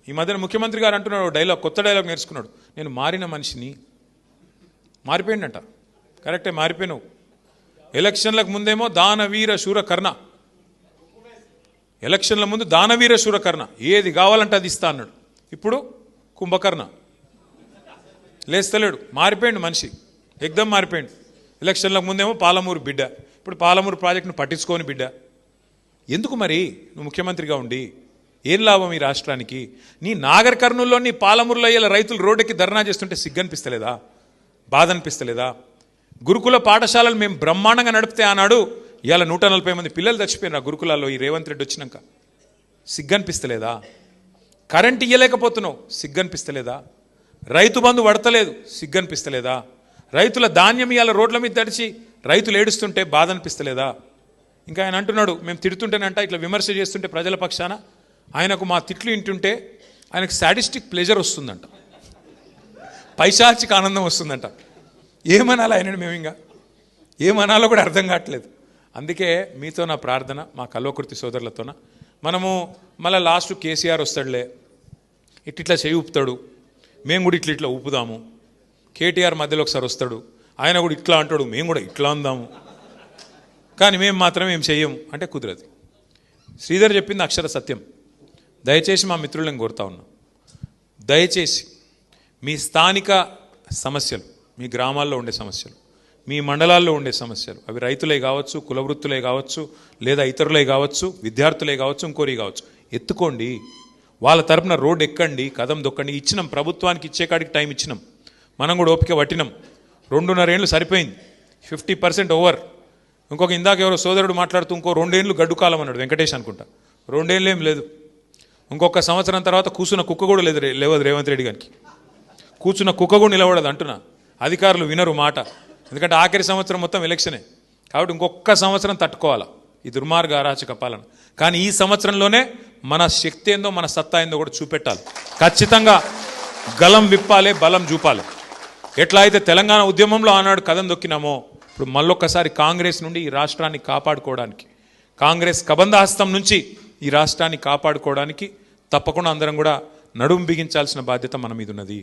ఈ మధ్యన ముఖ్యమంత్రి గారు అంటున్నాడు డైలాగ్, కొత్త డైలాగ్ నేర్చుకున్నాడు, నేను మారిన మనిషిని. మారిపోయిందంట, కరెక్టే, మారిపోయినావు. ఎలక్షన్లకు ముందేమో దానవీర శూరకర్ణ, ఎలక్షన్ల ముందు దానవీర శూరకర్ణ, ఏది కావాలంటే అది ఇస్తా అన్నాడు. ఇప్పుడు కుంభకర్ణ, లేస్తలేడు, మారిపోయిండు మనిషి, ఎగ్దం మారిపోయిండు. ఎలక్షన్లకు ముందేమో పాలమూరు బిడ్డ, ఇప్పుడు పాలమూరు ప్రాజెక్టును పట్టించుకోని బిడ్డ. ఎందుకు మరి నువ్వు ముఖ్యమంత్రిగా ఉండి ఏం లాభం ఈ రాష్ట్రానికి? నీ నాగర్ కర్నూల్లో నీ పాలమూరులో ఇలా రైతులు రోడ్డుకి ధర్నా చేస్తుంటే సిగ్గనిపిస్తలేదా? బాధ అనిపిస్తలేదా? గురుకుల పాఠశాలలు మేము బ్రహ్మాండంగా నడిపితే ఆనాడు ఇవాళ 140 మంది పిల్లలు చచ్చిపోయినారు ఆ గురుకులాల్లో ఈ రేవంత్ రెడ్డి వచ్చినాక. సిగ్గనిపిస్తలేదా? కరెంట్ ఇయ్యలేకపోతున్నావు, సిగ్గనిపిస్తలేదా? రైతు బంధు పడతలేదు, సిగ్గనిపిస్తలేదా? రైతుల ధాన్యం ఇవాళ రోడ్ల మీద తడిచి రైతులు ఏడుస్తుంటే బాధ అనిపిస్తలేదా? ఇంకా ఆయన అంటున్నాడు, మేము తిడుతుంటేనంట ఇట్లా విమర్శ చేస్తుంటే ప్రజల పక్షాన ఆయనకు మా తిట్లు వింటుంటే ఆయనకు సాడిస్టిక్ ప్లెజర్ వస్తుందంట, పైశాచిక ఆనందం వస్తుందంట. ఏమనాలి ఆయనని? మేము ఇంకా ఏమనాలో కూడా అర్థం కావట్లేదు. అందుకే మీతో నా ప్రార్థన, మా కల్వకుర్తి సోదరులతోన, మనము మళ్ళీ లాస్ట్ కేసీఆర్ వస్తాడులే, ఇట్లా చేయి ఊపుతాడు, మేము కూడా ఇట్లా ఊపుదాము. కేటీఆర్ మధ్యలో ఒకసారి వస్తాడు, ఆయన కూడా ఇట్లా అంటాడు, మేము కూడా ఇట్లా అందాము, కానీ మేము మాత్రం ఏం చెయ్యము అంటే కుదరదు. శ్రీధర్ చెప్పింది అక్షర సత్యం. దయచేసి మా మిత్రులను కోరుతా ఉన్నాం, దయచేసి మీ స్థానిక సమస్యలు, మీ గ్రామాల్లో ఉండే సమస్యలు, మీ మండలాల్లో ఉండే సమస్యలు, అవి రైతులే కావచ్చు, కులవృత్తులే కావచ్చు, లేదా ఇతరులే కావచ్చు, విద్యార్థులే కావచ్చు, ఇంకోరి కావచ్చు, ఎత్తుకోండి. వాళ్ళ తరపున రోడ్డు ఎక్కండి, కదం దొక్కండి. ఇచ్చినాం, ప్రభుత్వానికి ఇచ్చే కాడికి టైం ఇచ్చినాం, మనం కూడా ఓపిక పట్టినాం. 2.5 ఏళ్ళు సరిపోయింది, 50% ఓవర్. ఇంకొక ఇందాక ఎవరో సోదరుడు మాట్లాడుతూ ఇంకో 2 ఏళ్ళు గడ్డు కాలం అన్నాడు, వెంకటేష్ అనుకుంటా. 2 ఏళ్ళు ఏం లేదు, ఇంకొక సంవత్సరం తర్వాత కూర్చున్న కుక్క కూడా లేవదు రేవంత్ రెడ్డి గారికి. కూర్చున్న కుక్క కూడా నిలబడదు అంటున్నా. అధికారులు వినరు మాట, ఎందుకంటే ఆఖరి సంవత్సరం మొత్తం ఎలక్షనే కాబట్టి ఇంకొక సంవత్సరం తట్టుకోవాలా ఈ దుర్మార్గ అరాచక పాలన. కానీ ఈ సంవత్సరంలోనే మన శక్తి ఏందో, మన సత్తా ఏందో కూడా చూపెట్టాలి. ఖచ్చితంగా గలం విప్పాలి, బలం చూపాలి. ఎట్లా అయితే తెలంగాణ ఉద్యమంలో ఆనాడు కదం దొక్కినామో, ఇప్పుడు మళ్ళొక్కసారి కాంగ్రెస్ నుండి ఈ రాష్ట్రాన్ని కాపాడుకోవడానికి, కాంగ్రెస్ కబంధహస్తం నుంచి ఈ రాష్ట్రాన్ని కాపాడుకోవడానికి తప్పకుండా అందరం కూడా నడుం బిగించాల్సిన బాధ్యత మన మీద ఉన్నది.